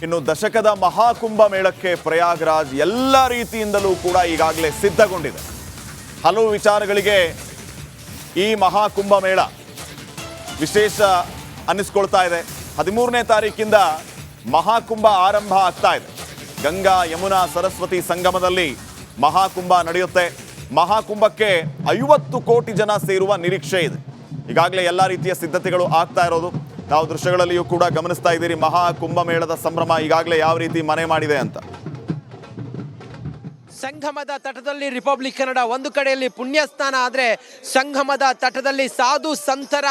ಇನ್ನು ದಶಕದ ಮಹಾಕುಂಭ ಮೇಳಕ್ಕೆ ಪ್ರಯಾಗ್ರಾಜ್ ಎಲ್ಲ ರೀತಿಯಿಂದಲೂ ಕೂಡ ಈಗಾಗಲೇ ಸಿದ್ಧಗೊಂಡಿದೆ. ಹಲವು ವಿಚಾರಗಳಿಗೆ ಈ ಮಹಾಕುಂಭ ಮೇಳ ವಿಶೇಷ ಅನ್ನಿಸ್ಕೊಳ್ತಾ ಇದೆ. 13ನೇ ತಾರೀಕಿಂದ ಮಹಾಕುಂಭ ಆರಂಭ ಆಗ್ತಾ ಇದೆ. ಗಂಗಾ ಯಮುನಾ ಸರಸ್ವತಿ ಸಂಗಮದಲ್ಲಿ ಮಹಾಕುಂಭ ನಡೆಯುತ್ತೆ. ಮಹಾಕುಂಭಕ್ಕೆ 50 ಕೋಟಿ ಜನ ಸೇರುವ ನಿರೀಕ್ಷೆ ಇದೆ. ಈಗಾಗಲೇ ಎಲ್ಲ ರೀತಿಯ ಸಿದ್ಧತೆಗಳು ಆಗ್ತಾ ಇರೋದು ನಾವು ದೃಶ್ಯಗಳಲ್ಲಿಯೂ ಕೂಡ ಗಮನಿಸ್ತಾ ಇದ್ದೀರಿ. ಮಹಾಕುಂಭ ಮೇಳದ ಸಂಭ್ರಮ ಈಗಾಗಲೇ ಯಾವ ರೀತಿ ಮನೆ ಮಾಡಿದೆ ಅಂತ. ಸಂಗಮದ ತಟದಲ್ಲಿ ರಿಪಬ್ಲಿಕ್ ಕನ್ನಡ ಒಂದು ಕಡೆಯಲ್ಲಿ ಪುಣ್ಯಸ್ಥಾನ ಆದರೆ ಸಂಗಮದ ತಟದಲ್ಲಿ ಸಾಧು ಸಂತರ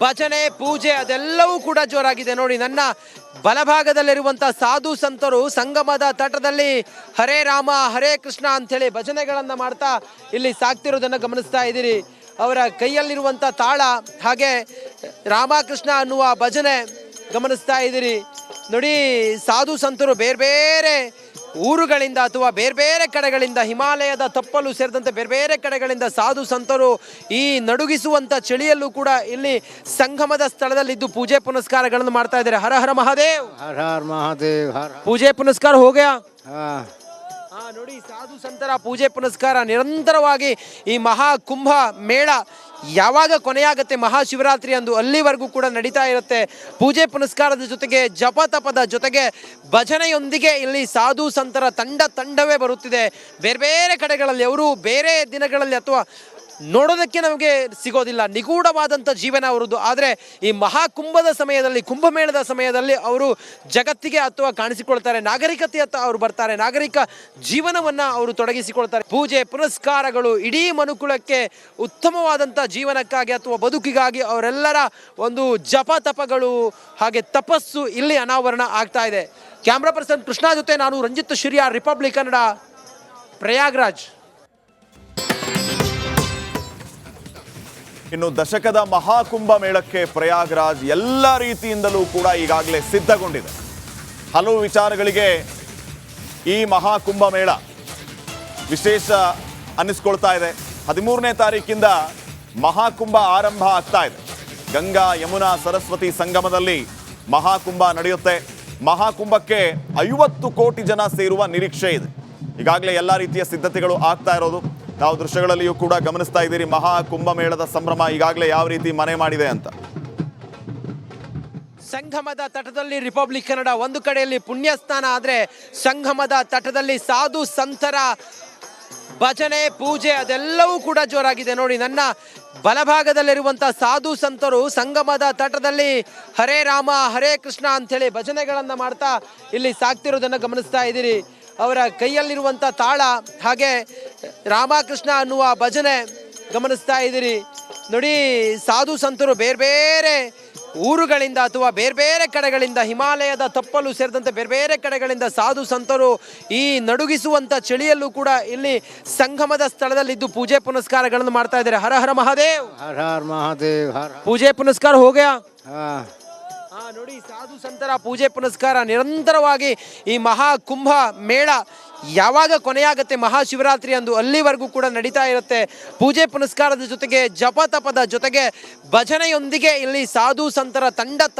ಭಜನೆ ಪೂಜೆ ಅದೆಲ್ಲವೂ ಕೂಡ ಜೋರಾಗಿದೆ. ನೋಡಿ, ನನ್ನ ಬಲಭಾಗದಲ್ಲಿರುವಂಥ ಸಾಧು ಸಂತರು ಸಂಗಮದ ತಟದಲ್ಲಿ ಹರೇ ರಾಮ ಹರೇ ಕೃಷ್ಣ ಅಂಥೇಳಿ ಭಜನೆಗಳನ್ನು ಮಾಡ್ತಾ ಇಲ್ಲಿ ಸಾಕ್ತಿರೋದನ್ನು ಗಮನಿಸ್ತಾ ಇದ್ದೀರಿ. ಅವರ ಕೈಯಲ್ಲಿರುವಂಥ ತಾಳ ಹಾಗೆ ರಾಮಕೃಷ್ಣ ಅನ್ನುವ ಭಜನೆ ಗಮನಿಸ್ತಾ ಇದ್ದೀರಿ. ನೋಡಿ, ಸಾಧು ಸಂತರು ಬೇರೆ ಬೇರೆ ಊರುಗಳಿಂದ ಅಥವಾ ಬೇರೆ ಬೇರೆ ಕಡೆಗಳಿಂದ, ಹಿಮಾಲಯದ ತಪ್ಪಲು ಸೇರಿದಂತೆ ಬೇರೆ ಬೇರೆ ಕಡೆಗಳಿಂದ ಸಾಧು ಸಂತರು ಈ ನಡುಗಿಸುವಂಥ ಚಳಿಯಲ್ಲೂ ಕೂಡ ಇಲ್ಲಿ ಸಂಗಮದ ಸ್ಥಳದಲ್ಲಿದ್ದು ಪೂಜೆ ಪುನಸ್ಕಾರಗಳನ್ನು ಮಾಡ್ತಾ ಇದ್ದಾರೆ. ಹರ ಹರ ಮಹಾದೇವ್, ಹರ ಹರ ಮಹಾದೇವ್. ಪೂಜೆ ಪುನಸ್ಕಾರ ಹೋಗ್ಯಾ? ನೋಡಿ, ಸಾಧು ಸಂತರ ಪೂಜೆ ಪುನಸ್ಕಾರ ನಿರಂತರವಾಗಿ ಈ ಮಹಾಕುಂಭ ಮೇಳ ಯಾವಾಗ ಕೊನೆಯಾಗುತ್ತೆ ಮಹಾಶಿವರಾತ್ರಿ ಅಂದು ಅಲ್ಲಿವರೆಗೂ ಕೂಡ ನಡೀತಾ ಇರುತ್ತೆ. ಪೂಜೆ ಪುನಸ್ಕಾರದ ಜೊತೆಗೆ ಜಪ ತಪದ ಜೊತೆಗೆ ಭಜನೆಯೊಂದಿಗೆ ಇಲ್ಲಿ ಸಾಧು ಸಂತರ ತಂಡವೇ ಬರುತ್ತಿದೆ. ಬೇರೆ ಬೇರೆ ಕಡೆಗಳಲ್ಲಿ ಅವರು ಬೇರೆ ದಿನಗಳಲ್ಲಿ ಅಥವಾ ನೋಡೋದಕ್ಕೆ ನಮಗೆ ಸಿಗೋದಿಲ್ಲ, ನಿಗೂಢವಾದಂಥ ಜೀವನ ಅವರದ್ದು. ಆದರೆ ಈ ಮಹಾಕುಂಭದ ಸಮಯದಲ್ಲಿ, ಕುಂಭಮೇಳದ ಸಮಯದಲ್ಲಿ ಅವರು ಜಗತ್ತಿಗೆ ಅಥವಾ ಕಾಣಿಸಿಕೊಳ್ತಾರೆ, ನಾಗರಿಕತೆಯತ್ತ ಅವರು ಬರ್ತಾರೆ, ನಾಗರಿಕ ಜೀವನವನ್ನು ಅವರು ತೊಡಗಿಸಿಕೊಳ್ತಾರೆ. ಪೂಜೆ ಪುನಸ್ಕಾರಗಳು ಇಡೀ ಮನುಕುಲಕ್ಕೆ ಉತ್ತಮವಾದಂಥ ಜೀವನಕ್ಕಾಗಿ ಅಥವಾ ಬದುಕಿಗಾಗಿ ಅವರೆಲ್ಲರ ಒಂದು ಜಪ ತಪಗಳು ಹಾಗೆ ತಪಸ್ಸು ಇಲ್ಲಿ ಅನಾವರಣ ಆಗ್ತಾ ಇದೆ. ಕ್ಯಾಮ್ರಾ ಪರ್ಸನ್ ಕೃಷ್ಣ ಜೊತೆ ನಾನು ರಂಜಿತ್ ಶಿರಿಯಾರ್, ರಿಪಬ್ಲಿಕ್ ಕನ್ನಡ, ಪ್ರಯಾಗ್ರಾಜ್. ಇನ್ನು ದಶಕದ ಮಹಾಕುಂಭ ಮೇಳಕ್ಕೆ ಪ್ರಯಾಗ್ರಾಜ್ ಎಲ್ಲ ರೀತಿಯಿಂದಲೂ ಕೂಡ ಈಗಾಗಲೇ ಸಿದ್ಧಗೊಂಡಿದೆ. ಹಲವು ವಿಚಾರಗಳಿಗೆ ಈ ಮಹಾಕುಂಭ ಮೇಳ ವಿಶೇಷ ಅನ್ನಿಸ್ಕೊಳ್ತಾ ಇದೆ. 13ನೇ ತಾರೀಕಿಂದ ಮಹಾಕುಂಭ ಆರಂಭ ಆಗ್ತಾ ಇದೆ. ಗಂಗಾ ಯಮುನಾ ಸರಸ್ವತಿ ಸಂಗಮದಲ್ಲಿ ಮಹಾಕುಂಭ ನಡೆಯುತ್ತೆ. ಮಹಾಕುಂಭಕ್ಕೆ 50 ಕೋಟಿ ಜನ ಸೇರುವ ನಿರೀಕ್ಷೆ ಇದೆ. ಈಗಾಗಲೇ ಎಲ್ಲ ರೀತಿಯ ಸಿದ್ಧತೆಗಳು ಆಗ್ತಾ ಇರೋದು ನಾವು ದೃಶ್ಯಗಳಲ್ಲಿಯೂ ಕೂಡ ಗಮನಿಸ್ತಾ ಇದ್ದೀರಿ. ಮಹಾಕುಂಭ ಮೇಳದ ಸಂಭ್ರಮ ಈಗಾಗಲೇ ಯಾವ ರೀತಿ ಮನೆ ಮಾಡಿದೆ ಅಂತ. ಸಂಗಮದ ತಟದಲ್ಲಿ ರಿಪಬ್ಲಿಕ್ ಕನ್ನಡ ಒಂದು ಕಡೆಯಲ್ಲಿ ಪುಣ್ಯಸ್ಥಾನ ಆದರೆ ಸಂಗಮದ ತಟದಲ್ಲಿ ಸಾಧು ಸಂತರ ಭಜನೆ ಪೂಜೆ ಅದೆಲ್ಲವೂ ಕೂಡ ಜೋರಾಗಿದೆ. ನೋಡಿ, ನನ್ನ ಬಲಭಾಗದಲ್ಲಿರುವಂಥ ಸಾಧು ಸಂತರು ಸಂಗಮದ ತಟದಲ್ಲಿ ಹರೇ ರಾಮ ಹರೇ ಕೃಷ್ಣ ಅಂಥೇಳಿ ಭಜನೆಗಳನ್ನು ಮಾಡ್ತಾ ಇಲ್ಲಿ ಸಾಕ್ತಿರೋದನ್ನು ಗಮನಿಸ್ತಾ ಇದ್ದೀರಿ. ಅವರ ಕೈಯಲ್ಲಿರುವಂಥ ತಾಳ ಹಾಗೆ ರಾಮಕೃಷ್ಣ ಅನ್ನುವ ಭಜನೆ ಗಮನಿಸ್ತಾ ಇದ್ದೀರಿ. ನೋಡಿ, ಸಾಧು ಸಂತರು ಬೇರೆ ಬೇರೆ ಊರುಗಳಿಂದ ಅಥವಾ ಬೇರೆ ಬೇರೆ ಕಡೆಗಳಿಂದ, ಹಿಮಾಲಯದ ತಪ್ಪಲು ಸೇರಿದಂತೆ ಬೇರೆ ಬೇರೆ ಕಡೆಗಳಿಂದ ಸಾಧು ಸಂತರು ಈ ನಡುಗಿಸುವಂಥ ಚಳಿಯಲ್ಲೂ ಕೂಡ ಇಲ್ಲಿ ಸಂಗಮದ ಸ್ಥಳದಲ್ಲಿದ್ದು ಪೂಜೆ ಪುನಸ್ಕಾರಗಳನ್ನು ಮಾಡ್ತಾ ಇದ್ದಾರೆ. ಹರ ಹರ ಮಹಾದೇವ್, ಹರ ಹರ ಮಹಾದೇವ್. ಪೂಜೆ ಪುನಸ್ಕಾರ ಹೋಗ್ಯಾ? ನೋಡಿ, ಸಾಧು ಸಂತರ ಪೂಜೆ ಪುನಸ್ಕಾರ ನಿರಂತರವಾಗಿ ಈ ಮಹಾಕುಂಭ ಮೇಳ ಯಾವಾಗ ಕೊನೆಯಾಗುತ್ತೆ ಮಹಾಶಿವರಾತ್ರಿ ಅಂದು ಅಲ್ಲಿವರೆಗೂ ಕೂಡ ನಡೀತಾ ಇರುತ್ತೆ. ಪೂಜೆ ಪುನಸ್ಕಾರದ ಜೊತೆಗೆ ಜಪ ತಪದ ಜೊತೆಗೆ ಭಜನೆಯೊಂದಿಗೆ ಇಲ್ಲಿ ಸಾಧು ಸಂತರ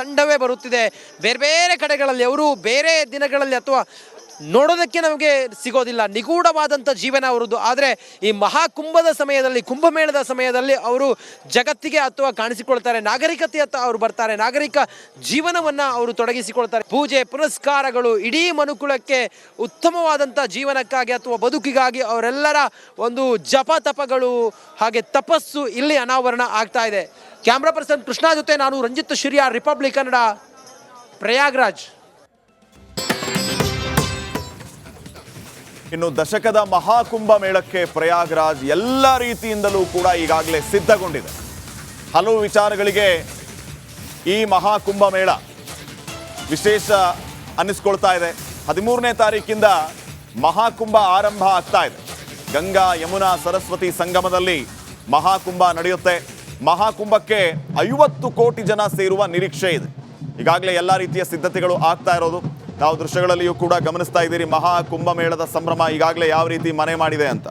ತಂಡವೇ ಬರುತ್ತಿದೆ. ಬೇರೆ ಬೇರೆ ಕಡೆಗಳಲ್ಲಿ ಅವರು ಬೇರೆ ದಿನಗಳಲ್ಲಿ ಅಥವಾ ನೋಡೋದಕ್ಕೆ ನಮಗೆ ಸಿಗೋದಿಲ್ಲ, ನಿಗೂಢವಾದಂಥ ಜೀವನ ಅವರದ್ದು. ಆದರೆ ಈ ಮಹಾಕುಂಭದ ಸಮಯದಲ್ಲಿ, ಕುಂಭಮೇಳದ ಸಮಯದಲ್ಲಿ ಅವರು ಜಗತ್ತಿಗೆ ಅಥವಾ ಕಾಣಿಸಿಕೊಳ್ತಾರೆ, ನಾಗರಿಕತೆಯತ್ತ ಅವರು ಬರ್ತಾರೆ, ನಾಗರಿಕ ಜೀವನವನ್ನು ಅವರು ತೊಡಗಿಸಿಕೊಳ್ತಾರೆ. ಪೂಜೆ ಪುನಸ್ಕಾರಗಳು ಇಡೀ ಮನುಕುಲಕ್ಕೆ ಉತ್ತಮವಾದಂಥ ಜೀವನಕ್ಕಾಗಿ ಅಥವಾ ಬದುಕಿಗಾಗಿ ಅವರೆಲ್ಲರ ಒಂದು ಜಪ ತಪಗಳು ಹಾಗೆ ತಪಸ್ಸು ಇಲ್ಲಿ ಅನಾವರಣ ಆಗ್ತಾ ಇದೆ. ಕ್ಯಾಮ್ರಾ ಪರ್ಸನ್ ಕೃಷ್ಣ ಜೊತೆ ನಾನು ರಂಜಿತ್ ಶಿರಿಯಾರ್, ರಿಪಬ್ಲಿಕ್ ಕನ್ನಡ, ಪ್ರಯಾಗ್ರಾಜ್. ಇನ್ನು ದಶಕದ ಮಹಾಕುಂಭ ಮೇಳಕ್ಕೆ ಪ್ರಯಾಗ್ರಾಜ್ ಎಲ್ಲ ರೀತಿಯಿಂದಲೂ ಕೂಡ ಈಗಾಗಲೇ ಸಿದ್ಧಗೊಂಡಿದೆ. ಹಲವು ವಿಚಾರಗಳಿಗೆ ಈ ಮಹಾಕುಂಭ ಮೇಳ ವಿಶೇಷ ಅನ್ನಿಸ್ಕೊಳ್ತಾ ಇದೆ. 13ನೇ ತಾರೀಕಿಂದ ಮಹಾಕುಂಭ ಆರಂಭ ಆಗ್ತಾ ಇದೆ. ಗಂಗಾ ಯಮುನಾ ಸರಸ್ವತಿ ಸಂಗಮದಲ್ಲಿ ಮಹಾಕುಂಭ ನಡೆಯುತ್ತೆ. ಮಹಾಕುಂಭಕ್ಕೆ 50 ಕೋಟಿ ಜನ ಸೇರುವ ನಿರೀಕ್ಷೆ ಇದೆ. ಈಗಾಗಲೇ ಎಲ್ಲ ರೀತಿಯ ಸಿದ್ಧತೆಗಳು ಆಗ್ತಾ ಇರೋದು ನಾವು ದೃಶ್ಯಗಳಲ್ಲಿಯೂ ಕೂಡ ಗಮನಿಸ್ತಾ ಇದ್ದೀರಿ. ಮಹಾಕುಂಭ ಮೇಳದ ಸಂಭ್ರಮ ಈಗಾಗಲೇ ಯಾವ ರೀತಿ ಮನೆ ಮಾಡಿದೆ ಅಂತ.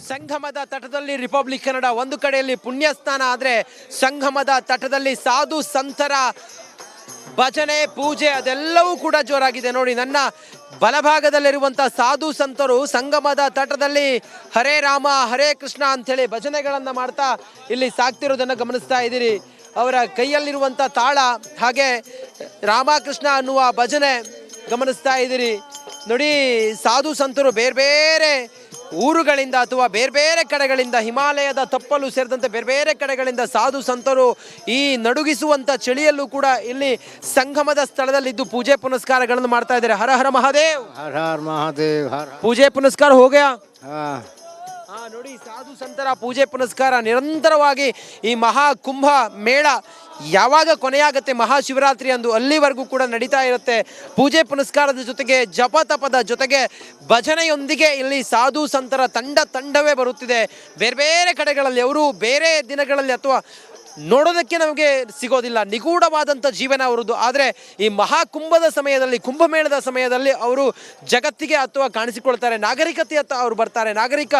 ಸಂಗಮದ ತಟದಲ್ಲಿ ರಿಪಬ್ಲಿಕ್ ಕನ್ನಡ ಒಂದು ಕಡೆಯಲ್ಲಿ ಪುಣ್ಯಸ್ಥಾನ ಆದರೆ ಸಂಗಮದ ತಟದಲ್ಲಿ ಸಾಧು ಸಂತರ ಭಜನೆ ಪೂಜೆ ಅದೆಲ್ಲವೂ ಕೂಡ ಜೋರಾಗಿದೆ ನೋಡಿ. ನನ್ನ ಬಲಭಾಗದಲ್ಲಿರುವಂಥ ಸಾಧು ಸಂತರು ಸಂಗಮದ ತಟದಲ್ಲಿ ಹರೇ ರಾಮ ಹರೇ ಕೃಷ್ಣ ಅಂಥೇಳಿ ಭಜನೆಗಳನ್ನು ಮಾಡ್ತಾ ಇಲ್ಲಿ ಸಾಕ್ತಿರೋದನ್ನು ಗಮನಿಸ್ತಾ ಇದ್ದೀರಿ. ಅವರ ಕೈಯಲ್ಲಿರುವಂಥ ತಾಳ ಹಾಗೆ ರಾಮಕೃಷ್ಣ ಅನ್ನುವ ಭಜನೆ ಗಮನಿಸ್ತಾ ಇದ್ದೀರಿ ನೋಡಿ. ಸಾಧು ಸಂತರು ಬೇರೆ ಬೇರೆ ಊರುಗಳಿಂದ ಅಥವಾ ಬೇರೆ ಬೇರೆ ಕಡೆಗಳಿಂದ, ಹಿಮಾಲಯದ ತಪ್ಪಲು ಸೇರಿದಂತೆ ಬೇರೆ ಬೇರೆ ಕಡೆಗಳಿಂದ ಸಾಧು ಸಂತರು ಈ ನಡುಗಿಸುವಂಥ ಚಳಿಯಲ್ಲೂ ಕೂಡ ಇಲ್ಲಿ ಸಂಗಮದ ಸ್ಥಳದಲ್ಲಿದ್ದು ಪೂಜೆ ಪುನಸ್ಕಾರಗಳನ್ನು ಮಾಡ್ತಾ ಇದ್ದಾರೆ. ಹರ ಹರ ಮಹಾದೇವ್, हर हर महादेव, हर ಪೂಜೆ ಪುನಸ್ಕಾರ ಹೋಗ್ಯಾ. हाँ ನೋಡಿ, ಸಾಧು ಸಂತರ ಪೂಜೆ ಪುನಸ್ಕಾರ ನಿರಂತರವಾಗಿ ಈ ಮಹಾ ಕುಂಭ ಮೇಳ ಯಾವಾಗ ಕೊನೆಯಾಗತ್ತೆ ಮಹಾಶಿವರಾತ್ರಿ ಅಂದು ಅಲ್ಲಿವರೆಗೂ ಕೂಡ ನಡೀತಾ ಇರುತ್ತೆ. ಪೂಜೆ ಪುನಸ್ಕಾರದ ಜೊತೆಗೆ ಜಪ ತಪದ ಜೊತೆಗೆ ಭಜನೆಯೊಂದಿಗೆ ಇಲ್ಲಿ ಸಾಧು ಸಂತರ ತಂಡವೇ ಬರುತ್ತಿದೆ. ಬೇರೆ ಬೇರೆ ಕಡೆಗಳಲ್ಲಿ ಅವರು ಬೇರೆ ದಿನಗಳಲ್ಲಿ ಅಥವಾ ನೋಡೋದಕ್ಕೆ ನಮಗೆ ಸಿಗೋದಿಲ್ಲ, ನಿಗೂಢವಾದಂಥ ಜೀವನ ಅವರದ್ದು. ಆದರೆ ಈ ಮಹಾಕುಂಭದ ಸಮಯದಲ್ಲಿ, ಕುಂಭಮೇಳದ ಸಮಯದಲ್ಲಿ ಅವರು ಜಗತ್ತಿಗೆ ಅಥವಾ ಕಾಣಿಸಿಕೊಳ್ತಾರೆ, ನಾಗರಿಕತೆಯತ್ತ ಅವರು ಬರ್ತಾರೆ, ನಾಗರಿಕ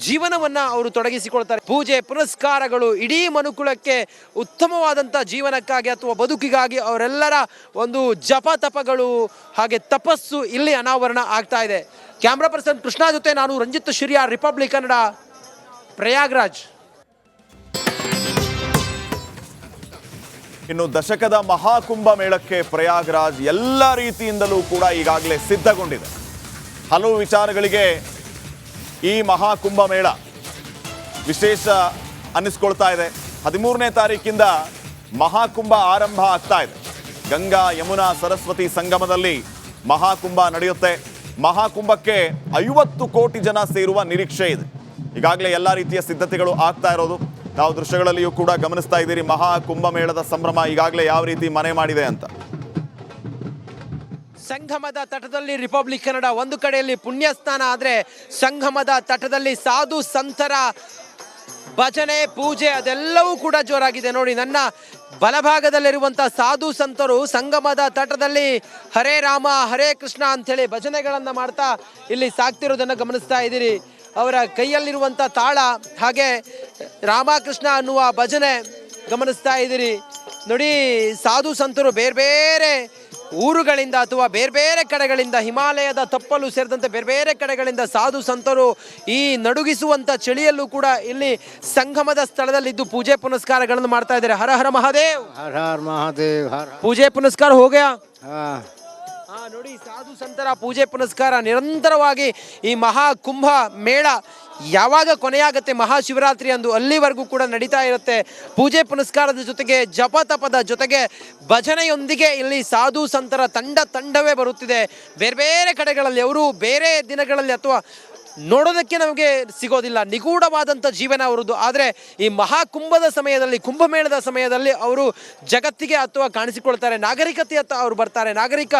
ಜೀವನವನ್ನು ಅವರು ತೊಡಗಿಸಿಕೊಳ್ತಾರೆ. ಪೂಜೆ ಪುನಸ್ಕಾರಗಳು ಇಡೀ ಮನುಕುಲಕ್ಕೆ ಉತ್ತಮವಾದಂಥ ಜೀವನಕ್ಕಾಗಿ ಅಥವಾ ಬದುಕಿಗಾಗಿ ಅವರೆಲ್ಲರ ಒಂದು ಜಪ ತಪಗಳು ಹಾಗೆ ತಪಸ್ಸು ಇಲ್ಲಿ ಅನಾವರಣ ಆಗ್ತಾ ಇದೆ. ಕ್ಯಾಮ್ರಾ ಪರ್ಸನ್ ಕೃಷ್ಣ ಜೊತೆ ನಾನು ರಂಜಿತ್ ಶಿರಿಯಾರ್, ರಿಪಬ್ಲಿಕ್ ಕನ್ನಡ, ಪ್ರಯಾಗ್ರಾಜ್. ಇನ್ನು ದಶಕದ ಮಹಾಕುಂಭ ಮೇಳಕ್ಕೆ ಪ್ರಯಾಗ್ರಾಜ್ ಎಲ್ಲ ರೀತಿಯಿಂದಲೂ ಕೂಡ ಈಗಾಗಲೇ ಸಿದ್ಧಗೊಂಡಿದೆ. ಹಲವು ವಿಚಾರಗಳಿಗೆ ಈ ಮಹಾಕುಂಭ ಮೇಳ ವಿಶೇಷ ಅನ್ನಿಸ್ಕೊಳ್ತಾ ಇದೆ. 13ನೇ ತಾರೀಕಿಂದ ಮಹಾಕುಂಭ ಆರಂಭ ಆಗ್ತಾ ಇದೆ. ಗಂಗಾ ಯಮುನಾ ಸರಸ್ವತಿ ಸಂಗಮದಲ್ಲಿ ಮಹಾಕುಂಭ ನಡೆಯುತ್ತೆ. ಮಹಾಕುಂಭಕ್ಕೆ 50 ಕೋಟಿ ಜನ ಸೇರುವ ನಿರೀಕ್ಷೆ ಇದೆ. ಈಗಾಗಲೇ ಎಲ್ಲ ರೀತಿಯ ಸಿದ್ಧತೆಗಳು ಆಗ್ತಾ ಇರೋದು ನಾವು ದೃಶ್ಯಗಳಲ್ಲಿಯೂ ಕೂಡ ಗಮನಿಸ್ತಾ ಇದ್ದೀರಿ. ಮಹಾಕುಂಭ ಮೇಳದ ಸಂಭ್ರಮ ಈಗಾಗಲೇ ಯಾವ ರೀತಿ ಮನೆ ಮಾಡಿದೆ ಅಂತ. ಸಂಗಮದ ತಟದಲ್ಲಿ ರಿಪಬ್ಲಿಕ್ ಕನ್ನಡ ಒಂದು ಕಡೆಯಲ್ಲಿ ಪುಣ್ಯಸ್ಥಾನ ಆದರೆ ಸಂಗಮದ ತಟದಲ್ಲಿ ಸಾಧು ಸಂತರ ಭಜನೆ ಪೂಜೆ ಅದೆಲ್ಲವೂ ಕೂಡ ಜೋರಾಗಿದೆ ನೋಡಿ. ನನ್ನ ಬಲಭಾಗದಲ್ಲಿರುವಂಥ ಸಾಧು ಸಂತರು ಸಂಗಮದ ತಟದಲ್ಲಿ ಹರೇ ರಾಮ ಹರೇ ಕೃಷ್ಣ ಅಂಥೇಳಿ ಭಜನೆಗಳನ್ನು ಮಾಡ್ತಾ ಇಲ್ಲಿ ಸಾಕ್ತಿರೋದನ್ನು ಗಮನಿಸ್ತಾ ಇದ್ದೀರಿ. ಅವರ ಕೈಯಲ್ಲಿರುವಂಥ ತಾಳ ಹಾಗೆ ರಾಮಕೃಷ್ಣ ಅನ್ನುವ ಭಜನೆ ಗಮನಿಸ್ತಾ ಇದ್ದೀರಿ ನೋಡಿ. ಸಾಧು ಸಂತರು ಬೇರೆ ಬೇರೆ ಊರುಗಳಿಂದ ಅಥವಾ ಬೇರೆ ಬೇರೆ ಕಡೆಗಳಿಂದ, ಹಿಮಾಲಯದ ತಪ್ಪಲು ಸೇರಿದಂತೆ ಬೇರೆ ಬೇರೆ ಕಡೆಗಳಿಂದ ಸಾಧು ಸಂತರು ಈ ನಡುಗಿಸುವಂಥ ಚಳಿಯಲ್ಲೂ ಕೂಡ ಇಲ್ಲಿ ಸಂಗಮದ ಸ್ಥಳದಲ್ಲಿದ್ದು ಪೂಜೆ ಪುನಸ್ಕಾರಗಳನ್ನು ಮಾಡ್ತಾ ಇದ್ದಾರೆ. ಹರ ಹರ ಮಹಾದೇವ್, हर हर महादेव, हर ಪೂಜೆ ಪುನಸ್ಕಾರ ಹೋಗ್ಯಾ. हाँ ನೋಡಿ, ಸಾಧು ಸಂತರ ಪೂಜೆ ಪುನಸ್ಕಾರ ನಿರಂತರವಾಗಿ ಈ ಮಹಾ ಕುಂಭ ಮೇಳ ಯಾವಾಗ ಕೊನೆಯಾಗತ್ತೆ ಮಹಾಶಿವರಾತ್ರಿ ಅಂದು ಅಲ್ಲಿವರೆಗೂ ಕೂಡ ನಡೀತಾ ಇರುತ್ತೆ. ಪೂಜೆ ಪುನಸ್ಕಾರದ ಜೊತೆಗೆ ಜಪ ತಪದ ಜೊತೆಗೆ ಭಜನೆಯೊಂದಿಗೆ ಇಲ್ಲಿ ಸಾಧು ಸಂತರ ತಂಡವೇ ಬರುತ್ತಿದೆ. ಬೇರೆ ಬೇರೆ ಕಡೆಗಳಲ್ಲಿ ಅವರು ಬೇರೆ ದಿನಗಳಲ್ಲಿ ಅಥವಾ ನೋಡೋದಕ್ಕೆ ನಮಗೆ ಸಿಗೋದಿಲ್ಲ, ನಿಗೂಢವಾದಂಥ ಜೀವನ ಅವರದ್ದು. ಆದರೆ ಈ ಮಹಾಕುಂಭದ ಸಮಯದಲ್ಲಿ, ಕುಂಭಮೇಳದ ಸಮಯದಲ್ಲಿ ಅವರು ಜಗತ್ತಿಗೆ ಅಥವಾ ಕಾಣಿಸಿಕೊಳ್ತಾರೆ, ನಾಗರಿಕತೆಯತ್ತ ಅವರು ಬರ್ತಾರೆ, ನಾಗರಿಕ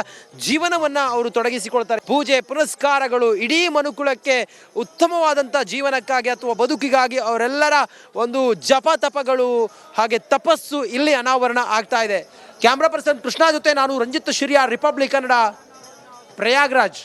ಜೀವನವನ್ನು ಅವರು ತೊಡಗಿಸಿಕೊಳ್ತಾರೆ. ಪೂಜೆ ಪುನಸ್ಕಾರಗಳು ಇಡೀ ಮನುಕುಲಕ್ಕೆ ಉತ್ತಮವಾದಂಥ ಜೀವನಕ್ಕಾಗಿ ಅಥವಾ ಬದುಕಿಗಾಗಿ ಅವರೆಲ್ಲರ ಒಂದು ಜಪ ತಪಗಳು ಹಾಗೆ ತಪಸ್ಸು ಇಲ್ಲಿ ಅನಾವರಣ ಆಗ್ತಾ ಇದೆ. ಕ್ಯಾಮ್ರಾ ಪರ್ಸನ್ ಕೃಷ್ಣ ಜೊತೆ ನಾನು ರಂಜಿತ್ ಶಿರಿಯಾರ್, ರಿಪಬ್ಲಿಕ್ ಕನ್ನಡ, ಪ್ರಯಾಗ್ರಾಜ್.